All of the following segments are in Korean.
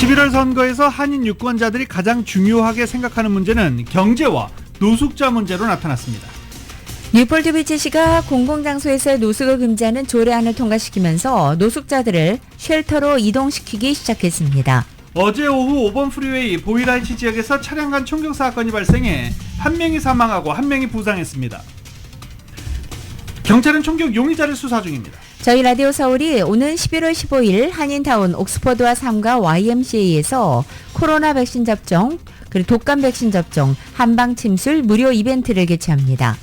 11월 선거에서 한인 유권자들이 가장 중요하게 생각하는 문제는 경제와 노숙자 문제로 나타났습니다. 뉴폴드 비치시가 공공장소에서 노숙을 금지하는 조례안을 통과시키면서 노숙자들을 쉘터로 이동시키기 시작했습니다. 어제 오후 5번 프리웨이 보이라이치 지역에서 차량 간 총격 사건이 발생해 한 명이 사망하고 한 명이 부상했습니다. 경찰은 총격 용의자를 수사 중입니다. 저희 라디오 서울이 오는 11월 15일 한인타운 옥스퍼드와 삼가 YMCA에서 코로나 백신 접종, 그리고 독감 백신 접종, 한방 침술 무료 이벤트를 개최합니다.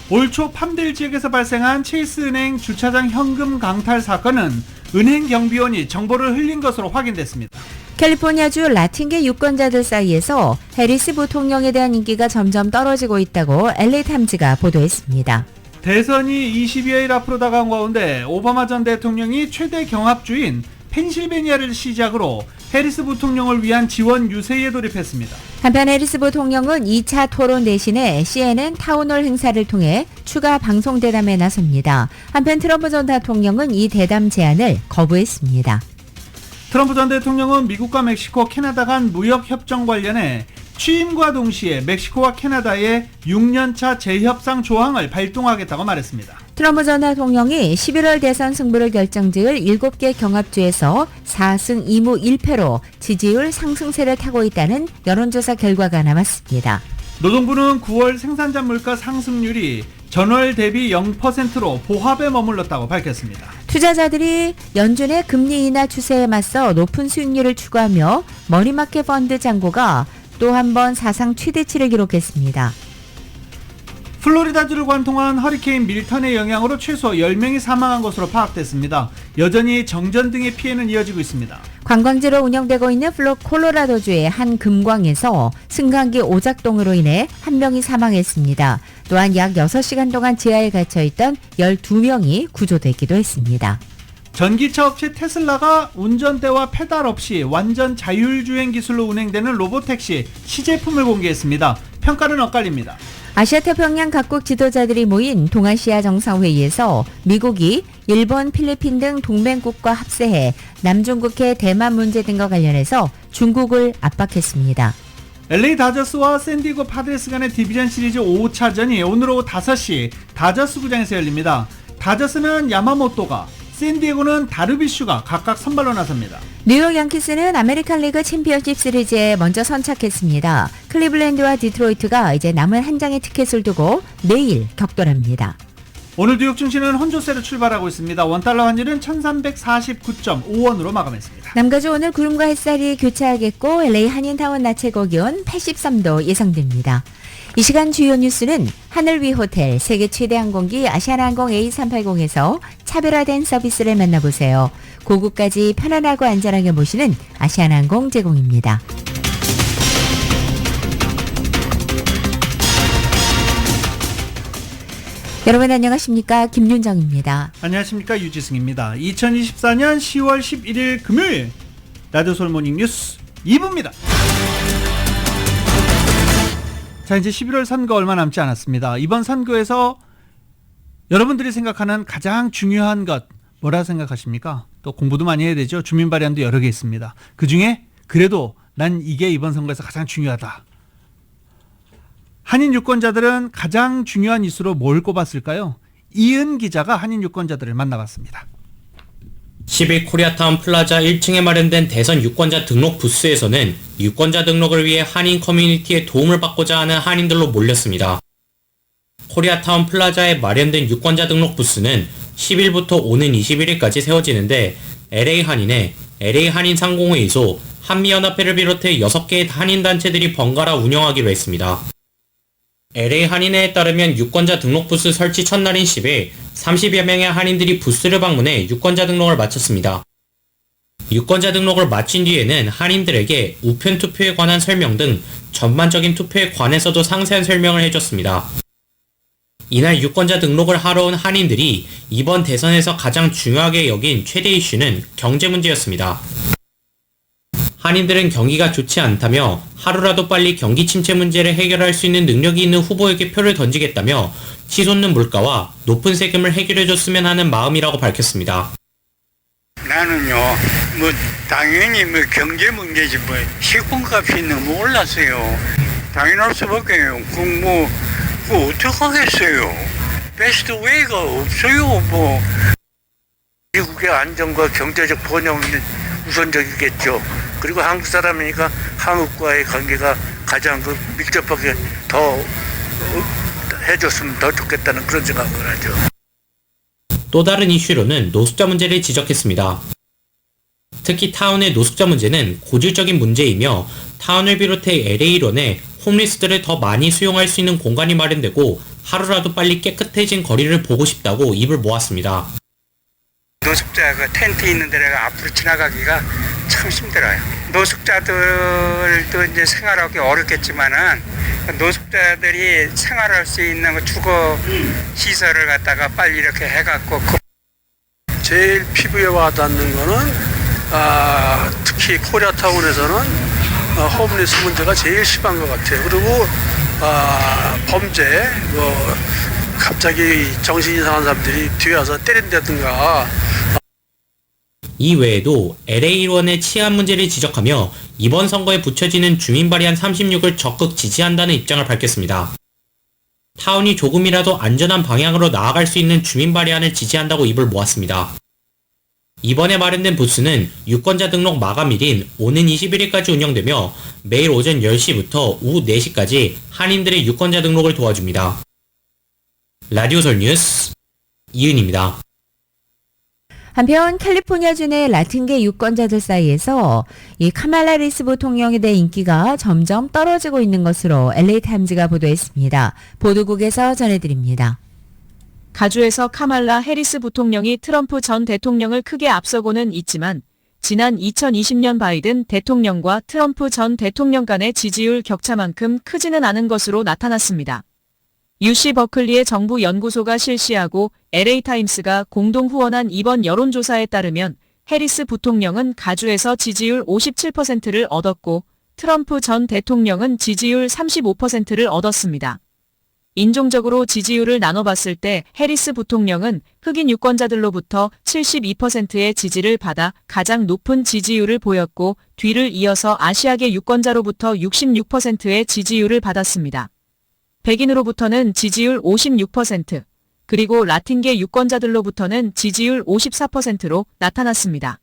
올 초 팜데일 지역에서 발생한 체이스은행 주차장 현금 강탈 사건은 은행 경비원이 정보를 흘린 것으로 확인됐습니다. 캘리포니아주 라틴계 유권자들 사이에서 해리스 부통령에 대한 인기가 점점 떨어지고 있다고 LA타임즈가 보도했습니다. 대선이 20여일 앞으로 다가온 가운데 오바마 전 대통령이 최대 경합주인 펜실베니아를 시작으로 해리스 부통령을 위한 지원 유세에 돌입했습니다. 한편 해리스 부통령은 2차 토론 대신에 CNN 타운홀 행사를 통해 추가 방송 대담에 나섭니다. 한편 트럼프 전 대통령은 이 대담 제안을 거부했습니다. 트럼프 전 대통령은 미국과 멕시코, 캐나다 간 무역협정 관련해 취임과 동시에 멕시코와 캐나다의 6년차 재협상 조항을 발동하겠다고 말했습니다. 트럼프 전 대통령이 11월 대선 승부를 결정지을 7개 경합주에서 4승 2무 1패로 지지율 상승세를 타고 있다는 여론조사 결과가 나왔습니다. 노동부는 9월 생산자 물가 상승률이 전월 대비 0%로 보합에 머물렀다고 밝혔습니다. 투자자들이 연준의 금리 인하 추세에 맞서 높은 수익률을 추구하며 머니마켓 펀드 잔고가 또 한 번 사상 최대치를 기록했습니다. 플로리다주를 관통한 허리케인 밀턴의 영향으로 최소 10명이 사망한 것으로 파악됐습니다. 여전히 정전 등의 피해는 이어지고 있습니다. 관광지로 운영되고 있는 콜로라도주의 한 금광에서 승강기 오작동으로 인해 한 명이 사망했습니다. 또한 약 6시간 동안 지하에 갇혀있던 12명이 구조되기도 했습니다. 전기차 업체 테슬라가 운전대와 페달 없이 완전 자율주행 기술로 운행되는 로보택시 시제품을 공개했습니다. 평가는 엇갈립니다. 아시아태평양 각국 지도자들이 모인 동아시아 정상회의에서 미국이 일본, 필리핀 등 동맹국과 합세해 남중국해 대만 문제 등과 관련해서 중국을 압박했습니다. LA 다저스와 샌디에고 파드레스 간의 디비전 시리즈 5차전이 오늘 오후 5시 다저스 구장에서 열립니다. 다저스는 야마모토가, 샌디에고는 다르비슈가 각각 선발로 나섭니다. 뉴욕 양키스는 아메리칸 리그 챔피언십 시리즈에 먼저 선착했습니다. 클리블랜드와 디트로이트가 이제 남은 한 장의 티켓을 두고 내일 격돌합니다. 오늘 뉴욕 증시는 혼조세로 출발하고 있습니다. 원달러 환율은 1349.5원으로 마감했습니다. 남가주 오늘 구름과 햇살이 교차하겠고 LA 한인타운 낮 최고 기온 83도 예상됩니다. 이 시간 주요 뉴스는 하늘 위 호텔, 세계 최대 항공기 아시아나항공 A380에서 차별화된 서비스를 만나보세요. 고국까지 편안하고 안전하게 모시는 아시아나항공 제공입니다. 여러분 안녕하십니까? 김윤정입니다. 안녕하십니까? 유지승입니다. 2024년 10월 11일 금요일 라디오 서울 모닝 뉴스 2부입니다. 자, 이제 11월 선거 얼마 남지 않았습니다. 이번 선거에서 여러분들이 생각하는 가장 중요한 것 뭐라 생각하십니까? 또 공부도 많이 해야 되죠. 주민 발언도 여러 개 있습니다. 그중에 그래도 난 이게 이번 선거에서 가장 중요하다. 한인 유권자들은 가장 중요한 이슈로 뭘 꼽았을까요? 이은 기자가 한인 유권자들을 만나봤습니다. 10일 코리아타운 플라자 1층에 마련된 대선 유권자 등록 부스에서는 유권자 등록을 위해 한인 커뮤니티의 도움을 받고자 하는 한인들로 몰렸습니다. 코리아타운 플라자에 마련된 유권자 등록 부스는 10일부터 오는 21일까지 세워지는데 LA 한인회, LA 한인 상공회의소, 한미연합회를 비롯해 6개의 한인단체들이 번갈아 운영하기로 했습니다. LA 한인회에 따르면 유권자 등록 부스 설치 첫날인 10일 30여 명의 한인들이 부스를 방문해 유권자 등록을 마쳤습니다. 유권자 등록을 마친 뒤에는 한인들에게 우편 투표에 관한 설명 등 전반적인 투표에 관해서도 상세한 설명을 해줬습니다. 이날 유권자 등록을 하러 온 한인들이 이번 대선에서 가장 중요하게 여긴 최대 이슈는 경제 문제였습니다. 한인들은 경기가 좋지 않다며 하루라도 빨리 경기 침체 문제를 해결할 수 있는 능력이 있는 후보에게 표를 던지겠다며 치솟는 물가와 높은 세금을 해결해줬으면 하는 마음이라고 밝혔습니다. 나는요, 뭐 당연히 뭐 경제 문제지 뭐 식품값이 너무 올랐어요. 당연할 수밖에요. 그거 어떡하겠어요. 베스트 웨이가 없어요. 뭐 미국의 안정과 경제적 번영이 우선적이겠죠. 그리고 한국 사람이니까 한국과의 관계가 가장 밀접하게 더 해줬으면 더 좋겠다는 그런 생각을 하죠. 또 다른 이슈로는 노숙자 문제를 지적했습니다. 특히 타운의 노숙자 문제는 고질적인 문제이며 타운을 비롯해 LA론에 홈리스들을 더 많이 수용할 수 있는 공간이 마련되고 하루라도 빨리 깨끗해진 거리를 보고 싶다고 입을 모았습니다. 노숙자가 텐트 있는 데가 앞으로 지나가기가 참 힘들어요. 노숙자들도 이제 생활하기 어렵겠지만은 노숙자들이 생활할 수 있는 주거 시설을 갖다가 빨리 이렇게 해갖고 제일 피부에 와닿는 거는 특히 코리아타운에서는 홈리스 문제가 제일 심한 것 같아요. 그리고 범죄, 갑자기 정신이 이상한 사람들이 뒤에 와서 때린다든가. 이 외에도 LA의원의 치안 문제를 지적하며 이번 선거에 붙여지는 주민 발의안 36을 적극 지지한다는 입장을 밝혔습니다. 타운이 조금이라도 안전한 방향으로 나아갈 수 있는 주민 발의안을 지지한다고 입을 모았습니다. 이번에 마련된 부스는 유권자 등록 마감일인 오는 21일까지 운영되며 매일 오전 10시부터 오후 4시까지 한인들의 유권자 등록을 도와줍니다. 라디오설 뉴스 이은입니다. 한편 캘리포니아주의 라틴계 유권자들 사이에서 이 카말라 해리스 부통령에 대해 인기가 점점 떨어지고 있는 것으로 LA타임즈가 보도했습니다. 보도국에서 전해드립니다. 가주에서 카말라 해리스 부통령이 트럼프 전 대통령을 크게 앞서고는 있지만 지난 2020년 바이든 대통령과 트럼프 전 대통령 간의 지지율 격차만큼 크지는 않은 것으로 나타났습니다. UC 버클리의 정부 연구소가 실시하고 LA타임스가 공동 후원한 이번 여론조사에 따르면 해리스 부통령은 가주에서 지지율 57%를 얻었고 트럼프 전 대통령은 지지율 35%를 얻었습니다. 인종적으로 지지율을 나눠봤을 때 해리스 부통령은 흑인 유권자들로부터 72%의 지지를 받아 가장 높은 지지율을 보였고 뒤를 이어서 아시아계 유권자로부터 66%의 지지율을 받았습니다. 백인으로부터는 지지율 56%, 그리고 라틴계 유권자들로부터는 지지율 54%로 나타났습니다.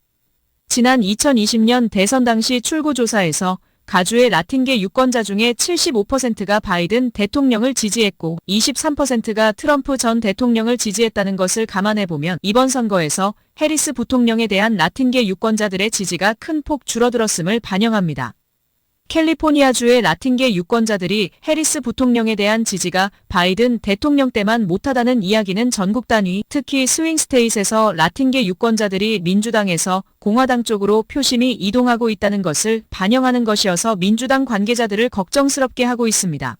지난 2020년 대선 당시 출구조사에서 가주의 라틴계 유권자 중에 75%가 바이든 대통령을 지지했고 23%가 트럼프 전 대통령을 지지했다는 것을 감안해보면 이번 선거에서 해리스 부통령에 대한 라틴계 유권자들의 지지가 큰 폭 줄어들었음을 반영합니다. 캘리포니아주의 라틴계 유권자들이 해리스 부통령에 대한 지지가 바이든 대통령 때만 못하다는 이야기는 전국 단위, 특히 스윙 스테이트에서 라틴계 유권자들이 민주당에서 공화당 쪽으로 표심이 이동하고 있다는 것을 반영하는 것이어서 민주당 관계자들을 걱정스럽게 하고 있습니다.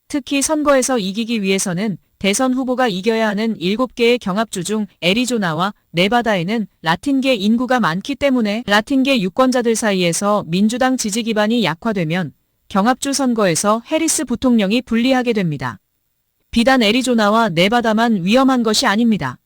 특히 선거에서 이기기 위해서는 대선 후보가 이겨야 하는 7개의 경합주 중 애리조나와 네바다에는 라틴계 인구가 많기 때문에 라틴계 유권자들 사이에서 민주당 지지 기반이 약화되면 경합주 선거에서 해리스 부통령이 불리하게 됩니다. 비단 애리조나와 네바다만 위험한 것이 아닙니다.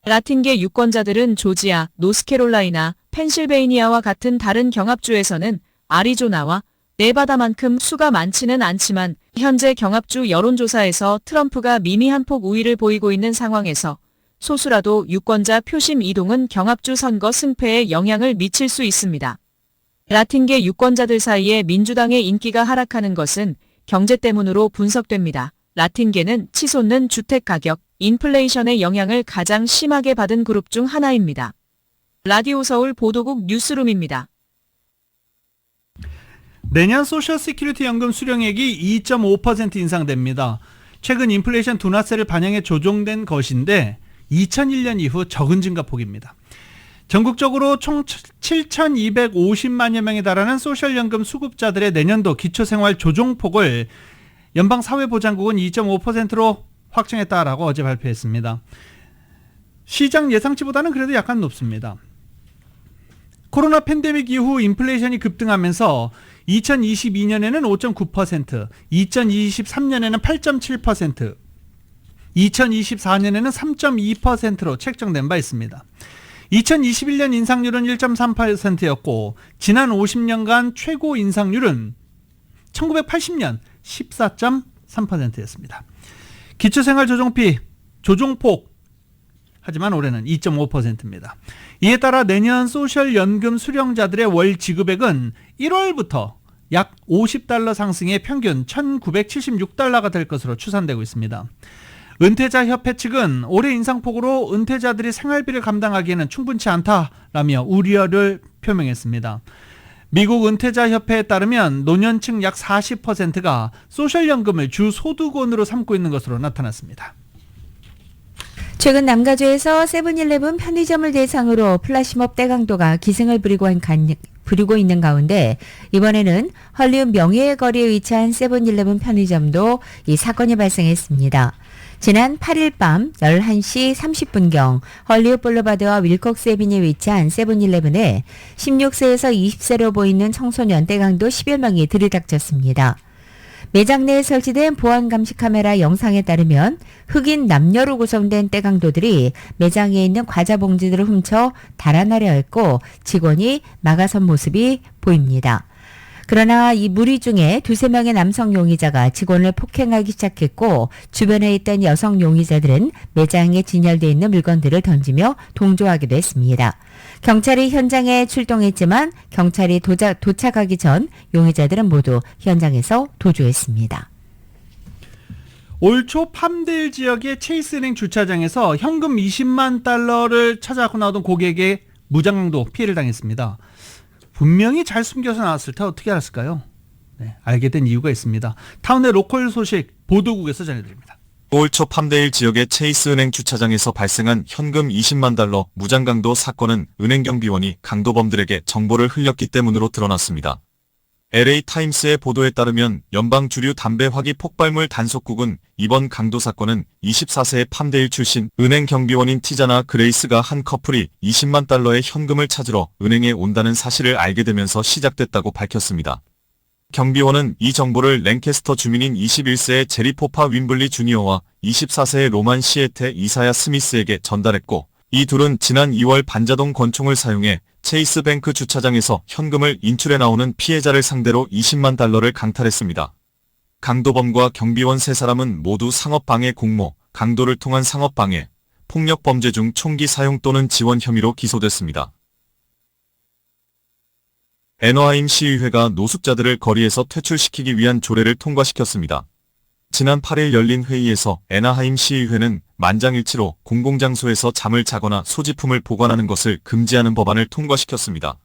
라틴계 유권자들은 조지아, 노스캐롤라이나, 펜실베이니아와 같은 다른 경합주에서는 아리조나와 네바다만큼 수가 많지는 않지만 현재 경합주 여론조사에서 트럼프가 미미한 폭 우위를 보이고 있는 상황에서 소수라도 유권자 표심 이동은 경합주 선거 승패에 영향을 미칠 수 있습니다. 라틴계 유권자들 사이에 민주당의 인기가 하락하는 것은 경제 때문으로 분석됩니다. 라틴계는 치솟는 주택 가격, 인플레이션의 영향을 가장 심하게 받은 그룹 중 하나입니다. 라디오 서울 보도국 뉴스룸입니다. 내년 소셜 시큐리티 연금 수령액이 2.5% 인상됩니다. 최근 인플레이션 둔화세를 반영해 조정된 것인데 2001년 이후 적은 증가폭입니다. 전국적으로 총 7,250만여 명에 달하는 소셜연금 수급자들의 내년도 기초생활 조정폭을 연방사회보장국은 2.5%로 확정했다라고 어제 발표했습니다. 시장 예상치보다는 그래도 약간 높습니다. 코로나 팬데믹 이후 인플레이션이 급등하면서 2022년에는 5.9%, 2023년에는 8.7%, 2024년에는 3.2%로 책정된 바 있습니다. 2021년 인상률은 1.38%였고 지난 50년간 최고 인상률은 1980년 14.3%였습니다. 기초생활조정비 조정폭 하지만 올해는 2.5%입니다. 이에 따라 내년 소셜연금 수령자들의 월 지급액은 1월부터 약 50달러 상승해 평균 1976달러가 될 것으로 추산되고 있습니다. 은퇴자 협회 측은 올해 인상폭으로 은퇴자들이 생활비를 감당하기에는 충분치 않다라며 우려를 표명했습니다. 미국 은퇴자 협회에 따르면 노년층 약 40%가 소셜연금을 주 소득원으로 삼고 있는 것으로 나타났습니다. 최근 남가주에서 세븐일레븐 편의점을 대상으로 플래시몹 대강도가 기승을 부리고 있는 가운데 이번에는 헐리우드 명예의 거리에 위치한 세븐일레븐 편의점도 이 사건이 발생했습니다. 지난 8일 밤 11시 30분경 헐리우드 볼러바드와 윌콕스 에비뉴에 위치한 세븐일레븐에 16세에서 20세로 보이는 청소년 대강도 10여 명이 들이닥쳤습니다. 매장 내에 설치된 보안 감시 카메라 영상에 따르면 흑인 남녀로 구성된 떼강도들이 매장에 있는 과자 봉지들을 훔쳐 달아나려 했고 직원이 막아선 모습이 보입니다. 그러나 이 무리 중에 2-3명의 남성 용의자가 직원을 폭행하기 시작했고 주변에 있던 여성 용의자들은 매장에 진열되어 있는 물건들을 던지며 동조하기도 했습니다. 경찰이 현장에 출동했지만 경찰이 도착하기 전 용의자들은 모두 현장에서 도주했습니다. 올 초 팜데일 지역의 체이스은행 주차장에서 현금 20만 달러를 찾아가고 나오던 고객에게 무장강도 피해를 당했습니다. 분명히 잘 숨겨서 나왔을 때 어떻게 알았을까요? 네, 알게 된 이유가 있습니다. 타운의 로컬 소식 보도국에서 전해드립니다. 올 초 팜데일 지역의 체이스은행 주차장에서 발생한 현금 20만 달러 무장강도 사건은 은행 경비원이 강도범들에게 정보를 흘렸기 때문으로 드러났습니다. LA 타임스의 보도에 따르면 연방 주류 담배 화기 폭발물 단속국은 이번 강도 사건은 24세의 팜데일 출신 은행 경비원인 티자나 그레이스가 한 커플이 20만 달러의 현금을 찾으러 은행에 온다는 사실을 알게 되면서 시작됐다고 밝혔습니다. 경비원은 이 정보를 랭캐스터 주민인 21세의 제리 포파 윈블리 주니어와 24세의 로만 시에테 이사야 스미스에게 전달했고 이 둘은 지난 2월 반자동 권총을 사용해 체이스 뱅크 주차장에서 현금을 인출해 나오는 피해자를 상대로 20만 달러를 강탈했습니다. 강도범과 경비원 3사람은 모두 상업방해 공모, 강도를 통한 상업방해, 폭력범죄 중 총기 사용 또는 지원 혐의로 기소됐습니다. 애너하임 시의회가 노숙자들을 거리에서 퇴출시키기 위한 조례를 통과시켰습니다. 지난 8일 열린 회의에서 애나하임 시의회는 만장일치로 공공장소에서 잠을 자거나 소지품을 보관하는 것을 금지하는 법안을 통과시켰습니다.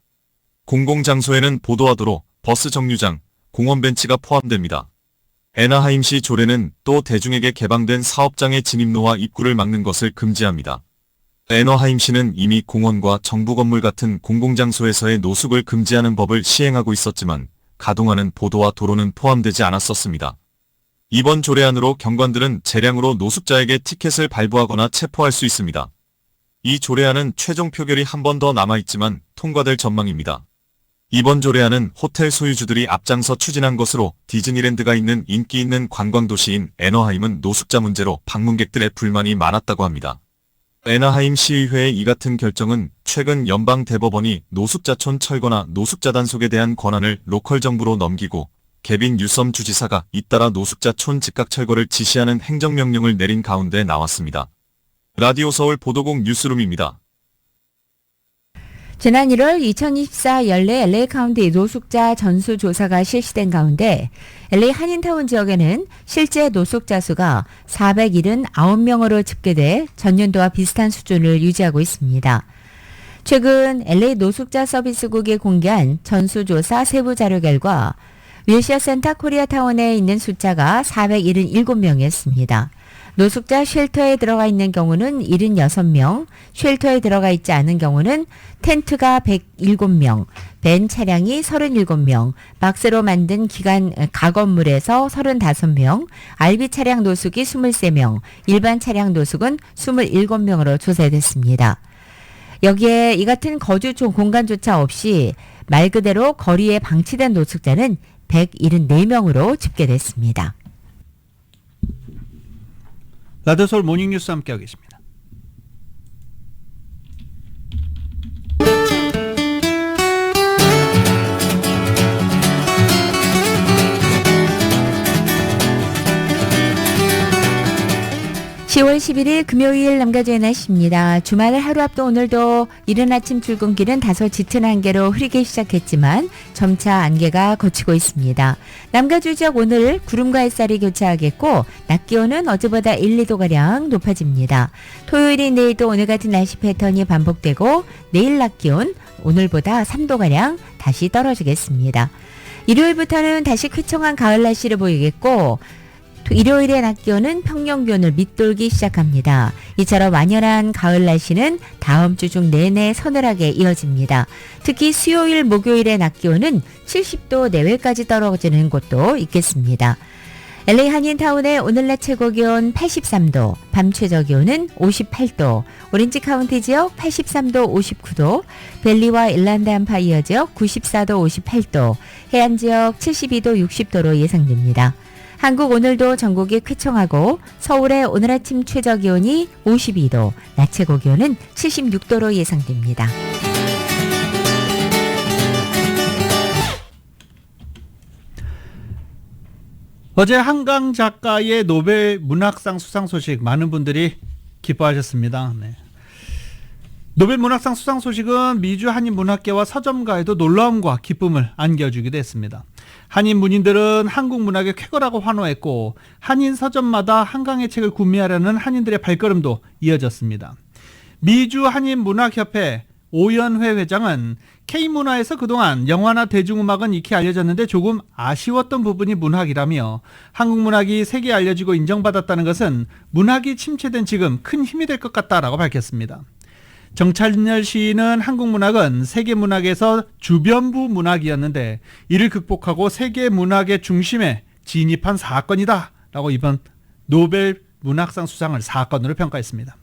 공공장소에는 보도와 도로, 버스 정류장, 공원 벤치가 포함됩니다. 애나하임시 조례는 또 대중에게 개방된 사업장의 진입로와 입구를 막는 것을 금지합니다. 애너하임시는 이미 공원과 정부 건물 같은 공공장소에서의 노숙을 금지하는 법을 시행하고 있었지만 가동하는 보도와 도로는 포함되지 않았었습니다. 이번 조례안으로 경관들은 재량으로 노숙자에게 티켓을 발부하거나 체포할 수 있습니다. 이 조례안은 최종 표결이 한 번 더 남아있지만 통과될 전망입니다. 이번 조례안은 호텔 소유주들이 앞장서 추진한 것으로 디즈니랜드가 있는 인기 있는 관광도시인 애너하임은 노숙자 문제로 방문객들의 불만이 많았다고 합니다. 애나하임 시의회의 이 같은 결정은 최근 연방 대법원이 노숙자촌 철거나 노숙자 단속에 대한 권한을 로컬 정부로 넘기고 개빈 뉴섬 주지사가 잇따라 노숙자촌 즉각 철거를 지시하는 행정명령을 내린 가운데 나왔습니다. 라디오 서울 보도국 뉴스룸입니다. 지난 1월 2024 연례 LA 카운티 노숙자 전수조사가 실시된 가운데 LA 한인타운 지역에는 실제 노숙자 수가 479명으로 집계돼 전년도와 비슷한 수준을 유지하고 있습니다. 최근 LA 노숙자 서비스국이 공개한 전수조사 세부 자료 결과 윌시어 센터 코리아타운에 있는 숫자가 477명이었습니다. 노숙자 쉘터에 들어가 있는 경우는 76명, 쉘터에 들어가 있지 않은 경우는 텐트가 107명, 밴 차량이 37명, 박스로 만든 가건물에서 35명, RV 차량 노숙이 23명, 일반 차량 노숙은 27명으로 조사됐습니다. 여기에 이 같은 거주 공간조차 없이 말 그대로 거리에 방치된 노숙자는 174명으로 집계됐습니다. 라디오 서울 모닝뉴스 함께하고 계십니다. 10월 11일 금요일 남가주의 날씨입니다. 주말을 하루 앞둔 오늘도 이른 아침 출근길은 다소 짙은 안개로 흐리기 시작했지만 점차 안개가 걷히고 있습니다. 남가주 지역 오늘 구름과 햇살이 교차하겠고 낮 기온은 어제보다 1, 2도가량 높아집니다. 토요일인 내일도 오늘 같은 날씨 패턴이 반복되고 내일 낮 기온 오늘보다 3도가량 다시 떨어지겠습니다. 일요일부터는 다시 쾌청한 가을 날씨를 보이겠고 일요일의 낮 기온은 평년 기온을 밑돌기 시작합니다. 이처럼 완연한 가을 날씨는 다음 주 중 내내 서늘하게 이어집니다. 특히 수요일, 목요일의 낮 기온은 70도 내외까지 떨어지는 곳도 있겠습니다. LA 한인타운의 오늘 낮 최고 기온 83도, 밤 최저 기온은 58도, 오렌지 카운티 지역 83도, 59도, 벨리와 일란드 암파이어 지역 94도, 58도, 해안 지역 72도, 60도로 예상됩니다. 한국 오늘도 전국이 쾌청하고 서울의 오늘 아침 최저 기온이 52도, 낮 최고 기온은 76도로 예상됩니다. 어제 한강 작가의 노벨 문학상 수상 소식 많은 분들이 기뻐하셨습니다. 네. 노벨 문학상 수상 소식은 미주 한인 문학계와 서점가에도 놀라움과 기쁨을 안겨주기도 했습니다. 한인 문인들은 한국 문학에 쾌거라고 환호했고 한인 서점마다 한강의 책을 구매하려는 한인들의 발걸음도 이어졌습니다. 미주 한인 문학협회 오연회 회장은 K문화에서 그동안 영화나 대중음악은 익히 알려졌는데 조금 아쉬웠던 부분이 문학이라며 한국 문학이 세계에 알려지고 인정받았다는 것은 문학이 침체된 지금 큰 힘이 될 것 같다라고 밝혔습니다. 정찬열 시인은 한국 문학은 세계 문학에서 주변부 문학이었는데 이를 극복하고 세계 문학의 중심에 진입한 사건이다 라고 이번 노벨 문학상 수상을 사건으로 평가했습니다.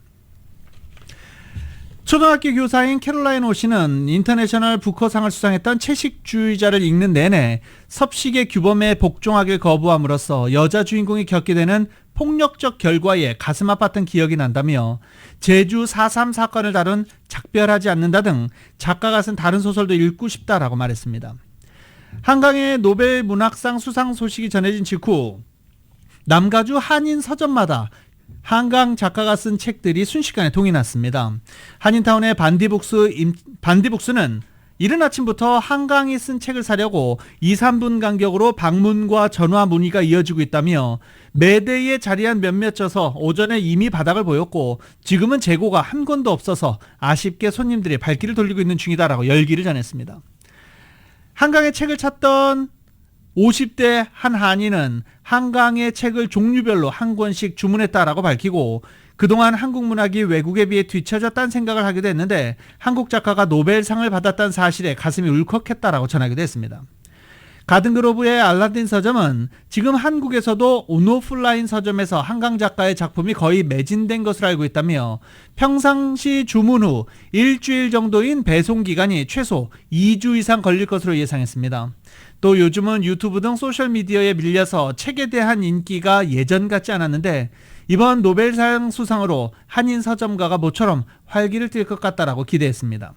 초등학교 교사인 캐롤라인 오 씨는 인터내셔널 부커상을 수상했던 채식주의자를 읽는 내내 섭식의 규범에 복종하길 거부함으로써 여자 주인공이 겪게 되는 폭력적 결과에 가슴 아팠던 기억이 난다며 제주 4.3 사건을 다룬 작별하지 않는다 등 작가가 쓴 다른 소설도 읽고 싶다라고 말했습니다. 한강의 노벨 문학상 수상 소식이 전해진 직후 남가주 한인 서점마다 한강 작가가 쓴 책들이 순식간에 동이 났습니다. 한인타운의 반디북스는 이른 아침부터 한강이 쓴 책을 사려고 2, 3분 간격으로 방문과 전화 문의가 이어지고 있다며 매대에 자리한 몇몇 져서 오전에 이미 바닥을 보였고 지금은 재고가 한 권도 없어서 아쉽게 손님들이 발길을 돌리고 있는 중이다라고 열기를 전했습니다. 한강의 책을 찾던 50대 한 한인은 한강의 책을 종류별로 한 권씩 주문했다라고 밝히고 그동안 한국 문학이 외국에 비해 뒤처졌다는 생각을 하기도 했는데 한국 작가가 노벨상을 받았다는 사실에 가슴이 울컥했다라고 전하기도 했습니다. 가든그로브의 알라딘 서점은 지금 한국에서도 온오프라인 서점에서 한강 작가의 작품이 거의 매진된 것으로 알고 있다며 평상시 주문 후 일주일 정도인 배송 기간이 최소 2주 이상 걸릴 것으로 예상했습니다. 또 요즘은 유튜브 등 소셜미디어에 밀려서 책에 대한 인기가 예전 같지 않았는데 이번 노벨상 수상으로 한인 서점가가 모처럼 활기를 띨 것 같다라고 기대했습니다.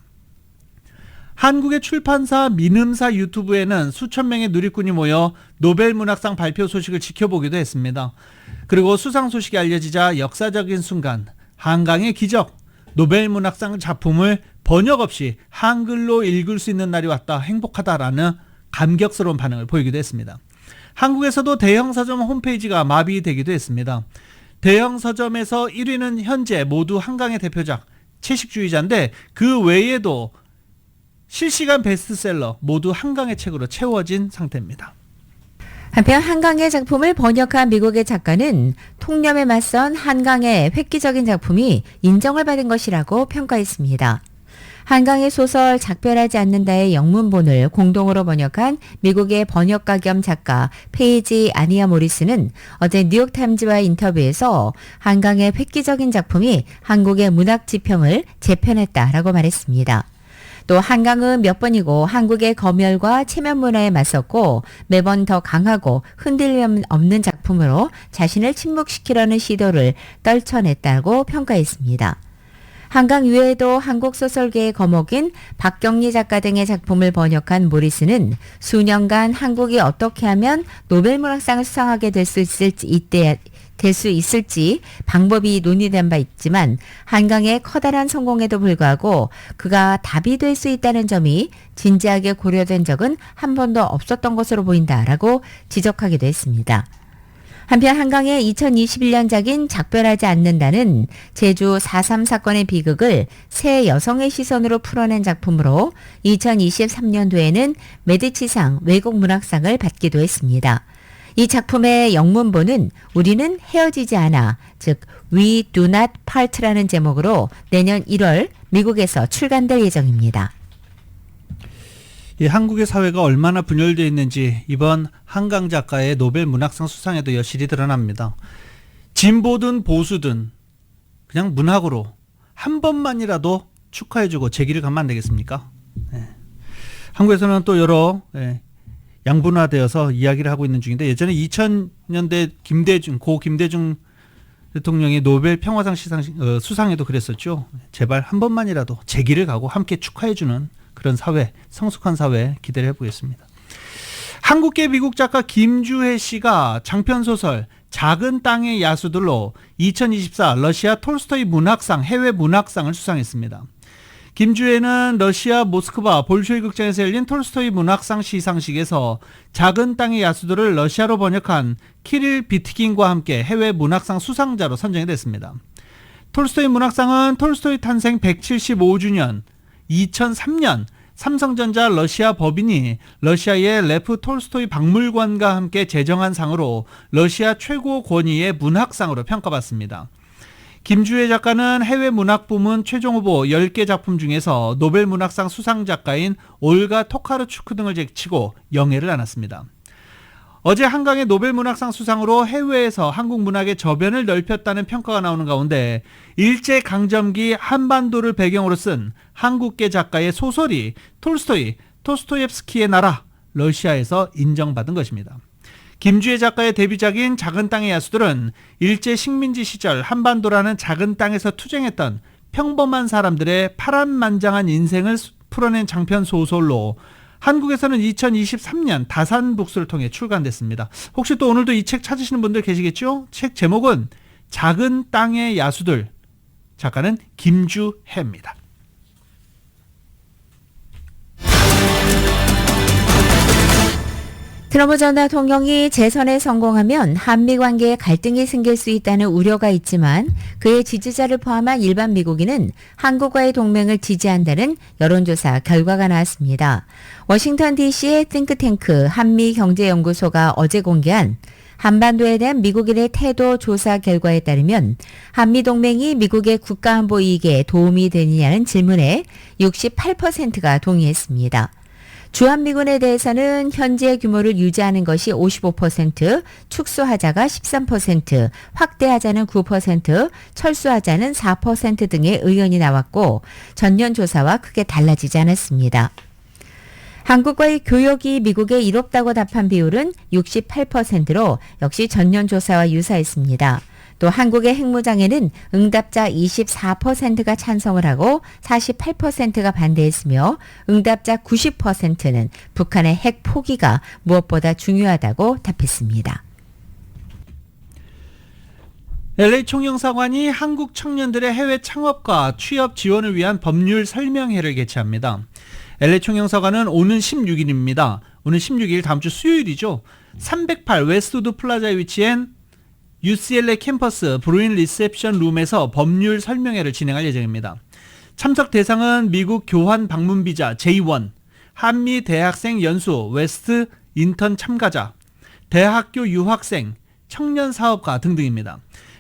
한국의 출판사 민음사 유튜브에는 수천 명의 누리꾼이 모여 노벨 문학상 발표 소식을 지켜보기도 했습니다. 그리고 수상 소식이 알려지자 역사적인 순간, 한강의 기적, 노벨 문학상 작품을 번역 없이 한글로 읽을 수 있는 날이 왔다, 행복하다라는 감격스러운 반응을 보이기도 했습니다. 한국에서도 대형 서점 홈페이지가 마비되기도 했습니다. 대형 서점에서 1위는 현재 모두 한강의 대표작 채식주의자인데 그 외에도 실시간 베스트셀러 모두 한강의 책으로 채워진 상태입니다. 한편 한강의 작품을 번역한 미국의 작가는 통념에 맞선 한강의 획기적인 작품이 인정을 받은 것이라고 평가했습니다. 한강의 소설 작별하지 않는다의 영문본을 공동으로 번역한 미국의 번역가 겸 작가 페이지 아니아 모리스는 어제 뉴욕타임즈와 인터뷰에서 한강의 획기적인 작품이 한국의 문학 지평을 재편했다라고 말했습니다. 또 한강은 몇 번이고 한국의 검열과 체면 문화에 맞섰고 매번 더 강하고 흔들림 없는 작품으로 자신을 침묵시키려는 시도를 떨쳐냈다고 평가했습니다. 한강 이외에도 한국 소설계의 거목인 박경리 작가 등의 작품을 번역한 모리스는 수년간 한국이 어떻게 하면 노벨 문학상을 수상하게 될 수 있을지 될 수 있을지 방법이 논의된 바 있지만 한강의 커다란 성공에도 불구하고 그가 답이 될 수 있다는 점이 진지하게 고려된 적은 한 번도 없었던 것으로 보인다라고 지적하기도 했습니다. 한편 한강의 2021년작인 작별하지 않는다는 제주 4.3 사건의 비극을 새 여성의 시선으로 풀어낸 작품으로 2023년도에는 메디치상 외국문학상을 받기도 했습니다. 이 작품의 영문본은 우리는 헤어지지 않아, 즉 We Do Not Part라는 제목으로 내년 1월 미국에서 출간될 예정입니다. 이 한국의 사회가 얼마나 분열되어 있는지 이번 한강 작가의 노벨 문학상 수상에도 여실히 드러납니다. 진보든 보수든 그냥 문학으로 한 번만이라도 축하해주고 제기를 가면 안 되겠습니까? 네. 한국에서는 또 여러 양분화되어서 이야기를 하고 있는 중인데 예전에 2000년대 고 김대중 대통령이 노벨 평화상 수상에도 그랬었죠. 제발 한 번만이라도 제기를 가고 함께 축하해주는 그런 사회, 성숙한 사회 기대를 해보겠습니다. 한국계 미국 작가 김주혜 씨가 장편소설 작은 땅의 야수들로 2024 러시아 톨스토이 문학상 해외 문학상을 수상했습니다. 김주혜는 러시아 모스크바 볼쇼이 극장에서 열린 톨스토이 문학상 시상식에서 작은 땅의 야수들을 러시아로 번역한 키릴 비트긴과 함께 해외 문학상 수상자로 선정이 됐습니다. 톨스토이 문학상은 톨스토이 탄생 175주년 2003년 삼성전자 러시아 법인이 러시아의 레프 톨스토이 박물관과 함께 제정한 상으로 러시아 최고 권위의 문학상으로 평가받습니다. 김주혜 작가는 해외 문학 부문 최종 후보 10개 작품 중에서 노벨 문학상 수상 작가인 올가 토카르추크 등을 제치고 영예를 안았습니다. 어제 한강의 노벨 문학상 수상으로 해외에서 한국 문학의 저변을 넓혔다는 평가가 나오는 가운데 일제강점기 한반도를 배경으로 쓴 한국계 작가의 소설이 토스토옙스키의 나라 러시아에서 인정받은 것입니다. 김주혜 작가의 데뷔작인 작은 땅의 야수들은 일제 식민지 시절 한반도라는 작은 땅에서 투쟁했던 평범한 사람들의 파란만장한 인생을 풀어낸 장편 소설로 한국에서는 2023년 다산북스를 통해 출간됐습니다. 혹시 또 오늘도 이 책 찾으시는 분들 계시겠죠? 책 제목은 작은 땅의 야수들, 작가는 김주혜입니다. 트럼프 전 대통령이 재선에 성공하면 한미 관계에 갈등이 생길 수 있다는 우려가 있지만 그의 지지자를 포함한 일반 미국인은 한국과의 동맹을 지지한다는 여론조사 결과가 나왔습니다. 워싱턴 DC의 띵크탱크 한미경제연구소가 어제 공개한 한반도에 대한 미국인의 태도 조사 결과에 따르면 한미동맹이 미국의 국가안보 이익에 도움이 되느냐는 질문에 68%가 동의했습니다. 주한미군에 대해서는 현재 규모를 유지하는 것이 55%, 축소하자가 13%, 확대하자는 9%, 철수하자는 4% 등의 의견이 나왔고 전년 조사와 크게 달라지지 않았습니다. 한국과의 교역이 미국에 이롭다고 답한 비율은 68%로 역시 전년 조사와 유사했습니다. 또 한국의 핵무장에는 응답자 24%가 찬성을 하고 48%가 반대했으며 응답자 90%는 북한의 핵 포기가 무엇보다 중요하다고 답했습니다. LA 총영사관이 한국 청년들의 해외 창업과 취업 지원을 위한 법률 설명회를 개최합니다. LA 총영사관은 오는 16일입니다. 오는 16일 다음 주 수요일이죠. 308 웨스트우드 플라자에 위치한 UCLA 캠퍼스 브루인 리셉션 룸에서 법률 설명회를 진행할 예정입니다. 참석 대상은 미국 교환 방문 비자 J1, 한미 대학생 연수 웨스트 인턴 참가자, 대학교 유학생, 청년 사업가 등등입니다.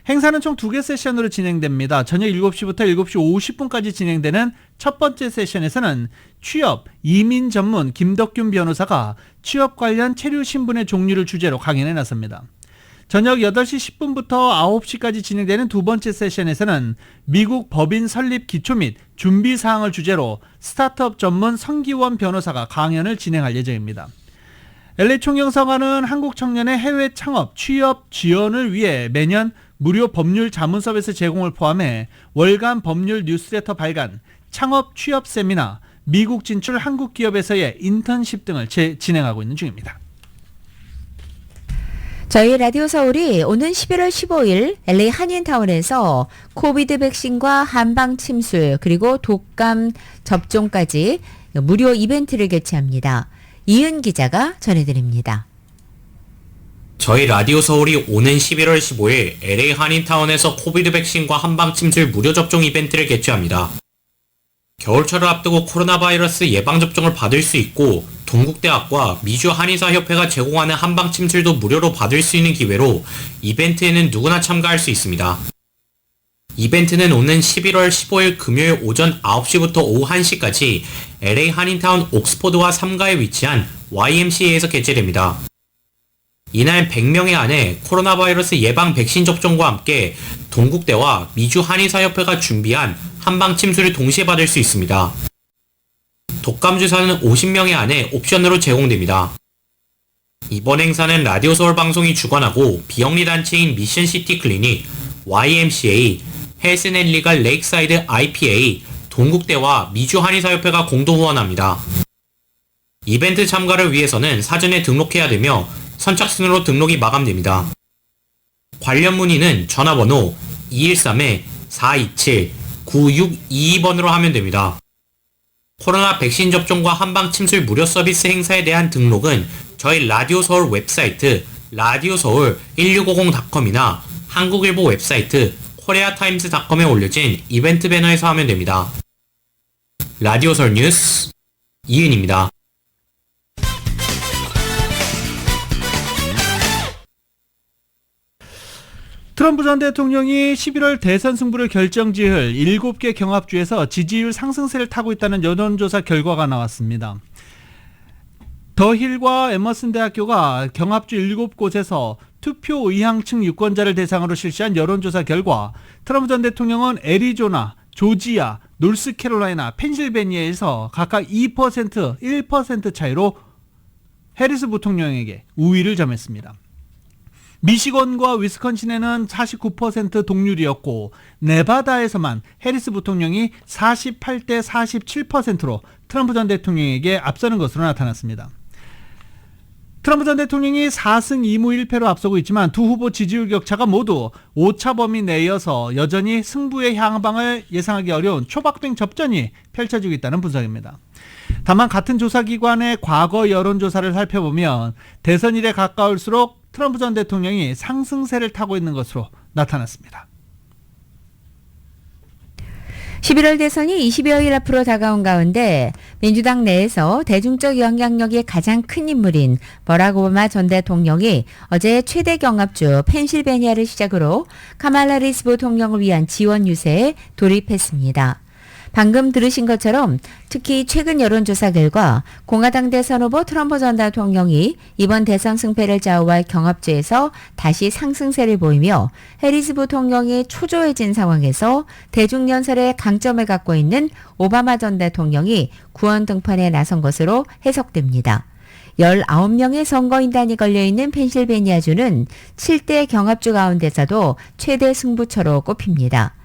행사는 총 2개 세션으로 진행됩니다. 저녁 7시부터 7시 50분까지 진행되는 첫 번째 세션에서는 취업, 이민 전문 김덕균 변호사가 취업 관련 체류 신분의 종류를 주제로 강연에 나섭니다. 저녁 8시 10분부터 9시까지 진행되는 두 번째 세션에서는 미국 법인 설립 기초 및 준비 사항을 주제로 스타트업 전문 성기원 변호사가 강연을 진행할 예정입니다. LA 총영사관은 한국 청년의 해외 창업, 취업 지원을 위해 매년 무료 법률 자문 서비스 제공을 포함해 월간 법률 뉴스레터 발간, 창업 취업 세미나, 미국 진출 한국 기업에서의 인턴십 등을 진행하고 있는 중입니다. 저희 라디오 서울이 오는 11월 15일 LA 한인타운에서 코비드 백신과 한방 침술 그리고 독감 접종까지 무료 이벤트를 개최합니다. 이은 기자가 전해드립니다. 저희 라디오 서울이 오는 11월 15일 LA 한인타운에서 코비드 백신과 한방 침술 무료 접종 이벤트를 개최합니다. 겨울철을 앞두고 코로나 바이러스 예방접종을 받을 수 있고 동국대학과 미주 한의사협회가 제공하는 한방 침술도 무료로 받을 수 있는 기회로 이벤트에는 누구나 참가할 수 있습니다. 이벤트는 오는 11월 15일 금요일 오전 9시부터 오후 1시까지 LA 한인타운 옥스포드와 3가에 위치한 YMCA에서 개최됩니다. 이날 100명의 안에 코로나 바이러스 예방 백신 접종과 함께 동국대와 미주 한의사협회가 준비한 한방 침술을 동시에 받을 수 있습니다. 독감 주사는 50명의 안에 옵션으로 제공됩니다. 이번 행사는 라디오 서울 방송이 주관하고 비영리 단체인 미션시티 클리닉, YMCA, 헬스앤리갈 레이크사이드 IPA, 동국대와 미주 한의사협회가 공동 후원합니다. 이벤트 참가를 위해서는 사전에 등록해야 되며 선착순으로 등록이 마감됩니다. 관련 문의는 전화번호 213-427-9622번으로 하면 됩니다. 코로나 백신 접종과 한방 침술 무료 서비스 행사에 대한 등록은 저희 라디오 서울 웹사이트 라디오서울 1650.com이나 한국일보 웹사이트 코리아타임스닷컴에 올려진 이벤트 배너에서 하면 됩니다. 라디오 서울 뉴스 이은입니다. 트럼프 전 대통령이 11월 대선 승부를 결정지을 7개 경합주에서 지지율 상승세를 타고 있다는 여론조사 결과가 나왔습니다. 더힐과 에머슨 대학교가 경합주 7곳에서 투표 의향층 유권자를 대상으로 실시한 여론조사 결과 트럼프 전 대통령은 애리조나, 조지아, 노스캐롤라이나, 펜실베니아에서 각각 2%, 1% 차이로 해리스 부통령에게 우위를 점했습니다. 미시건과 위스콘신에는 49% 동률이었고 네바다에서만 해리스 부통령이 48대 47%로 트럼프 전 대통령에게 앞서는 것으로 나타났습니다. 트럼프 전 대통령이 4승 2무 1패로 앞서고 있지만 두 후보 지지율 격차가 모두 오차 범위 내여서 여전히 승부의 향방을 예상하기 어려운 초박빙 접전이 펼쳐지고 있다는 분석입니다. 다만 같은 조사기관의 과거 여론조사를 살펴보면 대선일에 가까울수록 트럼프 전 대통령이 상승세를 타고 있는 것으로 나타났습니다. 11월 대선이 20여일 앞으로 다가온 가운데 민주당 내에서 대중적 영향력이 가장 큰 인물인 버락 오바마 전 대통령이 어제 최대 경합주 펜실베니아를 시작으로 카말라 해리스 부통령을 위한 지원 유세에 돌입했습니다. 방금 들으신 것처럼 특히 최근 여론조사 결과 공화당 대선 후보 트럼프 전 대통령이 이번 대선 승패를 좌우할 경합주에서 다시 상승세를 보이며 해리스 부통령이 초조해진 상황에서 대중연설의 강점을 갖고 있는 오바마 전 대통령이 구원 등판에 나선 것으로 해석됩니다. 19명의 선거인단이 걸려있는 펜실베니아주는 7대 경합주 가운데서도 최대 승부처로 꼽힙니다.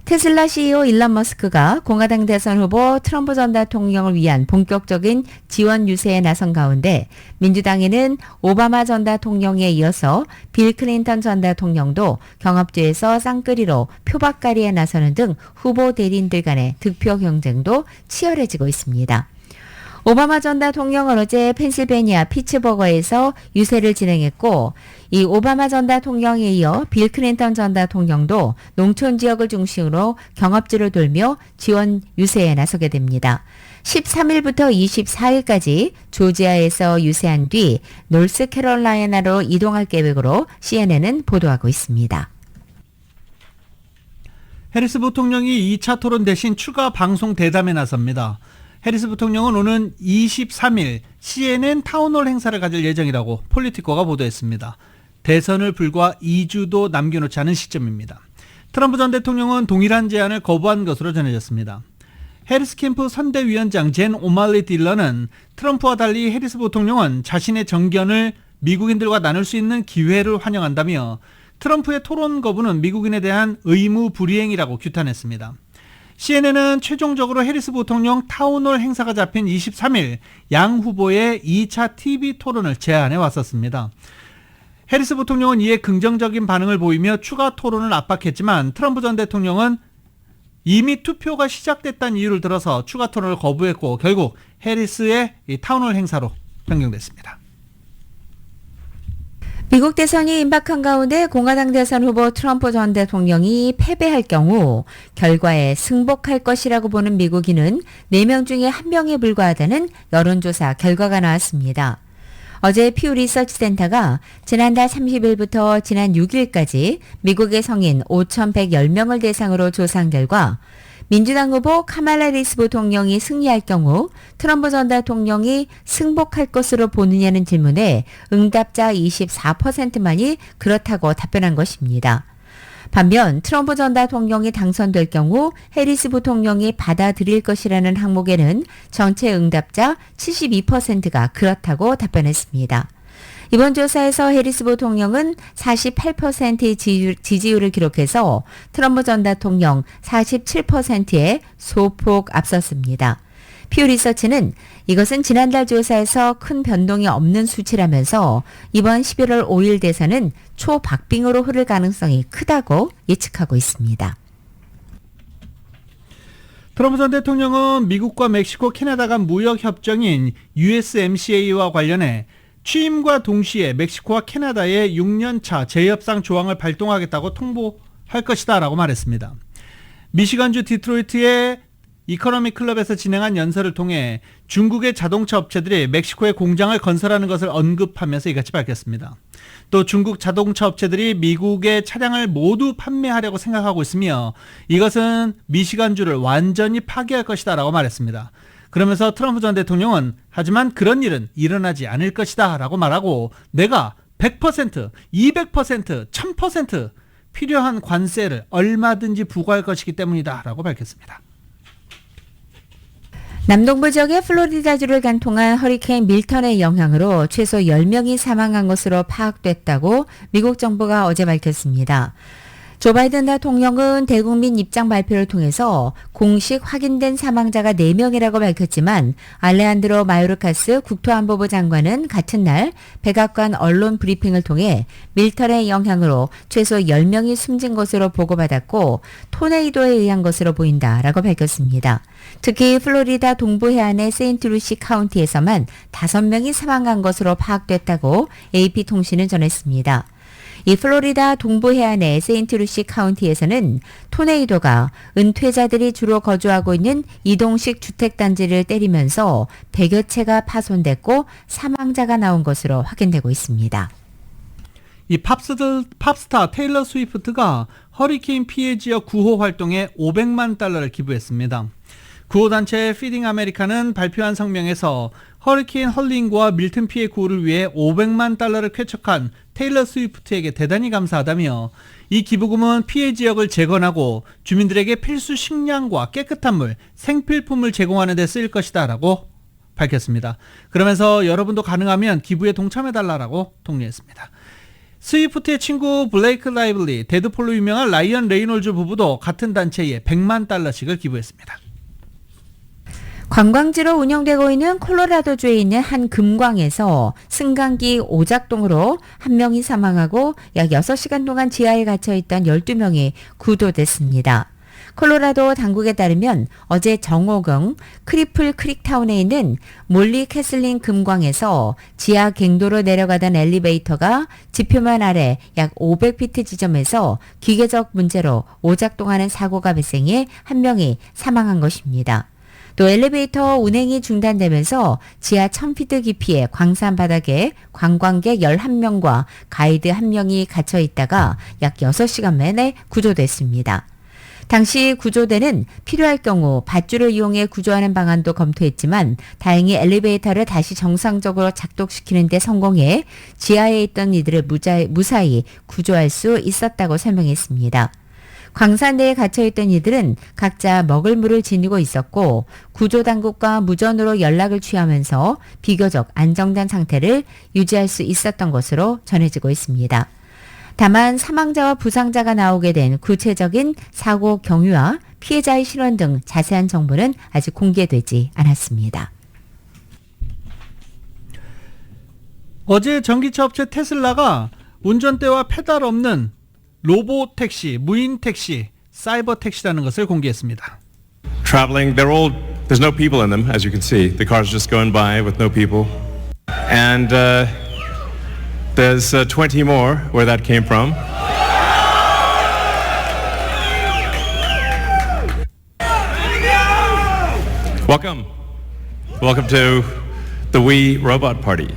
테슬라 CEO 일론 머스크가 공화당 대선 후보 트럼프 전 대통령을 위한 본격적인 지원 유세에 나선 가운데 민주당에는 오바마 전 대통령에 이어서 빌 클린턴 전 대통령도 경합주에서 쌍끌이로 표박狩이에 나서는 등 후보 대리인들 간의 득표 경쟁도 치열해지고 있습니다. 오바마 전 대통령은 어제 펜실베니아 피츠버거에서 유세를 진행했고 이 오바마 전 대통령에 이어 빌 클린턴 전 대통령도 농촌 지역을 중심으로 경합주를 돌며 지원 유세에 나서게 됩니다. 13일부터 24일까지 조지아에서 유세한 뒤 노스캐롤라이나로 이동할 계획으로 CNN은 보도하고 있습니다. 해리스 부통령이 2차 토론 대신 추가 방송 대담에 나섭니다. 해리스 부통령은 오는 23일 CNN 타운홀 행사를 가질 예정이라고 폴리티코가 보도했습니다. 대선을 불과 2주도 남겨놓지 않은 시점입니다. 트럼프 전 대통령은 동일한 제안을 거부한 것으로 전해졌습니다. 해리스 캠프 선대위원장 젠 오말리 딜러는 트럼프와 달리 해리스 부통령은 자신의 정견을 미국인들과 나눌 수 있는 기회를 환영한다며 트럼프의 토론 거부는 미국인에 대한 의무 불이행이라고 규탄했습니다. CNN은 최종적으로 해리스 부통령 타운홀 행사가 잡힌 23일 양 후보의 2차 TV 토론을 제안해 왔었습니다. 해리스 부통령은 이에 긍정적인 반응을 보이며 추가 토론을 압박했지만 트럼프 전 대통령은 이미 투표가 시작됐다는 이유를 들어서 추가 토론을 거부했고 결국 해리스의 이 타운홀 행사로 변경됐습니다. 미국 대선이 임박한 가운데 공화당 대선 후보 트럼프 전 대통령이 패배할 경우 결과에 승복할 것이라고 보는 미국인은 4명 중에 1명에 불과하다는 여론조사 결과가 나왔습니다. 어제 퓨 리서치 센터가 지난달 30일부터 지난 6일까지 미국의 성인 5,110명을 대상으로 조사한 결과 민주당 후보 카말라 해리스 부통령이 승리할 경우 트럼프 전 대통령이 승복할 것으로 보느냐는 질문에 응답자 24%만이 그렇다고 답변한 것입니다. 반면 트럼프 전 대통령이 당선될 경우 해리스 부통령이 받아들일 것이라는 항목에는 전체 응답자 72%가 그렇다고 답변했습니다. 이번 조사에서 해리스 부통령은 48%의 지지율을 기록해서 트럼프 전 대통령 47%의 소폭 앞섰습니다. 퓨 리서치는 이것은 지난달 조사에서 큰 변동이 없는 수치라면서 이번 11월 5일 대선은 초박빙으로 흐를 가능성이 크다고 예측하고 있습니다. 트럼프 전 대통령은 미국과 멕시코, 캐나다 간 무역 협정인 USMCA와 관련해 취임과 동시에 멕시코와 캐나다의 6년차 재협상 조항을 발동하겠다고 통보할 것이다 라고 말했습니다. 미시간주 디트로이트의 이코노미 클럽에서 진행한 연설을 통해 중국의 자동차 업체들이 멕시코에 공장을 건설하는 것을 언급하면서 이같이 밝혔습니다. 또 중국 자동차 업체들이 미국의 차량을 모두 판매하려고 생각하고 있으며 이것은 미시간주를 완전히 파괴할 것이다 라고 말했습니다. 그러면서 트럼프 전 대통령은 하지만 그런 일은 일어나지 않을 것이다 라고 말하고 내가 100%, 200%, 1000% 필요한 관세를 얼마든지 부과할 것이기 때문이다 라고 밝혔습니다. 남동부 지역의 플로리다주를 관통한 허리케인 밀턴의 영향으로 최소 10명이 사망한 것으로 파악됐다고 미국 정부가 어제 밝혔습니다. 조 바이든 대통령은 대국민 입장 발표를 통해서 공식 확인된 사망자가 4명이라고 밝혔지만 알레한드로 마요르카스 국토안보부 장관은 같은 날 백악관 언론 브리핑을 통해 밀턴의 영향으로 최소 10명이 숨진 것으로 보고받았고 토네이도에 의한 것으로 보인다라고 밝혔습니다. 특히 플로리다 동부 해안의 세인트루시 카운티에서만 5명이 사망한 것으로 파악됐다고 AP통신은 전했습니다. 이 플로리다 동부 해안의 세인트루시 카운티에서는 토네이도가 은퇴자들이 주로 거주하고 있는 이동식 주택단지를 때리면서 100여 채가 파손됐고 사망자가 나온 것으로 확인되고 있습니다. 이 팝스타 테일러 스위프트가 허리케인 피해 지역 구호 활동에 $500만 기부했습니다. 구호단체 피딩 아메리카는 발표한 성명에서 허리케인 헐링과 밀턴 피해 구호를 위해 $500만 쾌척한 테일러 스위프트에게 대단히 감사하다며 이 기부금은 피해 지역을 재건하고 주민들에게 필수 식량과 깨끗한 물, 생필품을 제공하는 데 쓰일 것이다 라고 밝혔습니다. 그러면서 여러분도 가능하면 기부에 동참해달라고 독려했습니다. 스위프트의 친구 블레이크 라이블리, 데드폴로 유명한 라이언 레이놀즈 부부도 같은 단체에 $100만 기부했습니다. 관광지로 운영되고 있는 콜로라도주에 있는 한 금광에서 승강기 오작동으로 1명이 사망하고 약 6시간 동안 지하에 갇혀있던 12명이 구조됐습니다. 콜로라도 당국에 따르면 어제 정오경 크리플 크릭타운에 있는 몰리 캐슬링 금광에서 지하 갱도로 내려가던 엘리베이터가 지표면 아래 약 500피트 지점에서 기계적 문제로 오작동하는 사고가 발생해 1명이 사망한 것입니다. 또 엘리베이터 운행이 중단되면서 지하 1000피트 깊이의 광산 바닥에 관광객 11명과 가이드 1명이 갇혀 있다가 약 6시간 만에 구조됐습니다. 당시 구조대는 필요할 경우 밧줄을 이용해 구조하는 방안도 검토했지만 다행히 엘리베이터를 다시 정상적으로 작동시키는 데 성공해 지하에 있던 이들을 무사히 구조할 수 있었다고 설명했습니다. 광산대에 갇혀있던 이들은 각자 먹을 물을 지니고 있었고 구조당국과 무전으로 연락을 취하면서 비교적 안정된 상태를 유지할 수 있었던 것으로 전해지고 있습니다. 다만 사망자와 부상자가 나오게 된 구체적인 사고 경위와 피해자의 신원 등 자세한 정보는 아직 공개되지 않았습니다. 어제 전기차 업체 테슬라가 운전대와 페달 없는 로봇 택시, 무인 택시, 사이버 택시라는 것을 공개했습니다. Traveling, there's no people in them, as you can see. The cars just going by with no people. And there's 20 more where that came from. Welcome to the We Robot Party.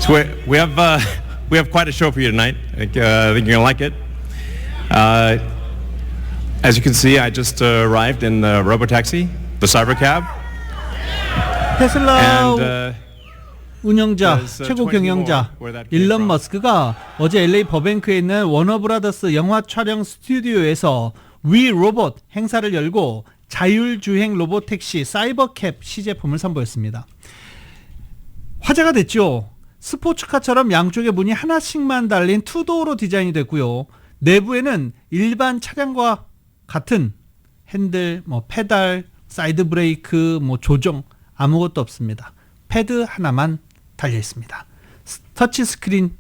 So we have quite a show for you tonight. I think you're gonna like it. As you can see, I just arrived in the robotaxi, the Cybercab. 테슬라 And 운영자, there's, 최고 20 경영자 more where that came 일론 from. 머스크가 어제 LA 버뱅크에 있는 워너브라더스 영화 촬영 스튜디오에서 위 로봇 행사를 열고 자율주행 로봇 택시 사이버캡 시제품을 선보였습니다. 화제가 됐죠. 스포츠카처럼 양쪽에 문이 하나씩만 달린 투도어로 디자인이 됐고요. 내부에는 일반 차량과 같은 핸들, 페달, 사이드 브레이크, 조정 아무것도 없습니다. 패드 하나만 달려 있습니다. 터치 스크린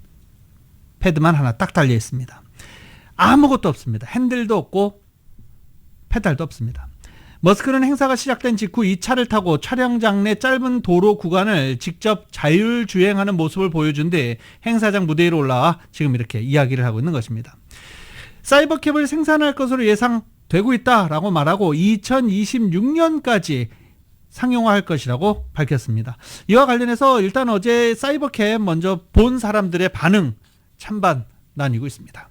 패드만 하나 딱 달려 있습니다. 아무것도 없습니다. 핸들도 없고 페달도 없습니다. 머스크는 행사가 시작된 직후 이 차를 타고 촬영장 내 짧은 도로 구간을 직접 자율주행하는 모습을 보여준 뒤 행사장 무대 위로 올라와 지금 이렇게 이야기를 하고 있는 것입니다. 사이버캡을 생산할 것으로 예상되고 있다라고 말하고 2026년까지 상용화할 것이라고 밝혔습니다. 이와 관련해서 일단 어제 사이버캡 먼저 본 사람들의 반응 찬반 나뉘고 있습니다.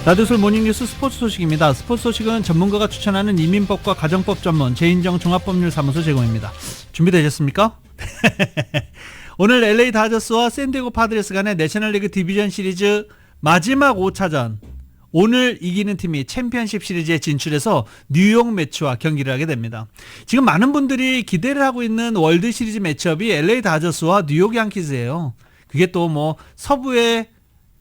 라디오솔 모닝뉴스 스포츠 소식입니다. 스포츠 소식은 전문가가 추천하는 이민법과 가정법 전문 제인정 종합법률사무소 제공입니다. 준비되셨습니까? 오늘 LA 다저스와 샌디에고 파드레스 간의 내셔널리그 디비전 시리즈 마지막 5차전, 오늘 이기는 팀이 챔피언십 시리즈에 진출해서 뉴욕 매치와 경기를 하게 됩니다. 지금 많은 분들이 기대를 하고 있는 월드 시리즈 매치업이 LA 다저스와 뉴욕 양키즈예요. 그게 또 서부의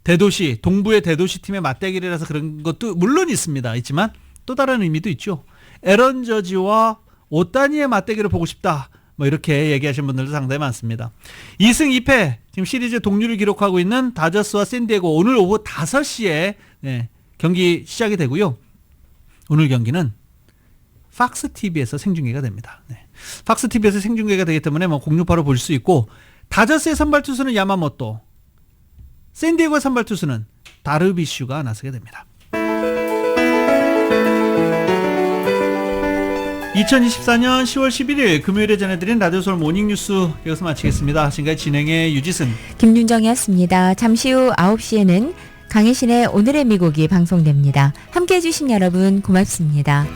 대도시, 동부의 대도시 팀의 맞대결이라서 그런 것도 물론 있지만 또 다른 의미도 있죠. 에런 저지와 오타니의 맞대결을 보고 싶다, 이렇게 얘기하시는 분들도 상당히 많습니다. 2승 2패 지금 시리즈 동률을 기록하고 있는 다저스와 샌디에고, 오늘 오후 5시에 경기 시작이 되고요. 오늘 경기는 팍스TV에서 생중계가 됩니다. 팍스TV에서 생중계가 되기 때문에 공중파로 볼 수 있고, 다저스의 선발 투수는 야마모토, 샌디에고의 선발 투수는 다르비슈가 나서게 됩니다. 2024년 10월 11일 금요일에 전해드린 라디오솔 모닝뉴스 여기서 마치겠습니다. 지금까지 진행의 유지승, 김윤정이었습니다. 잠시 후 9시에는 강혜신의 오늘의 미국이 방송됩니다. 함께해 주신 여러분 고맙습니다.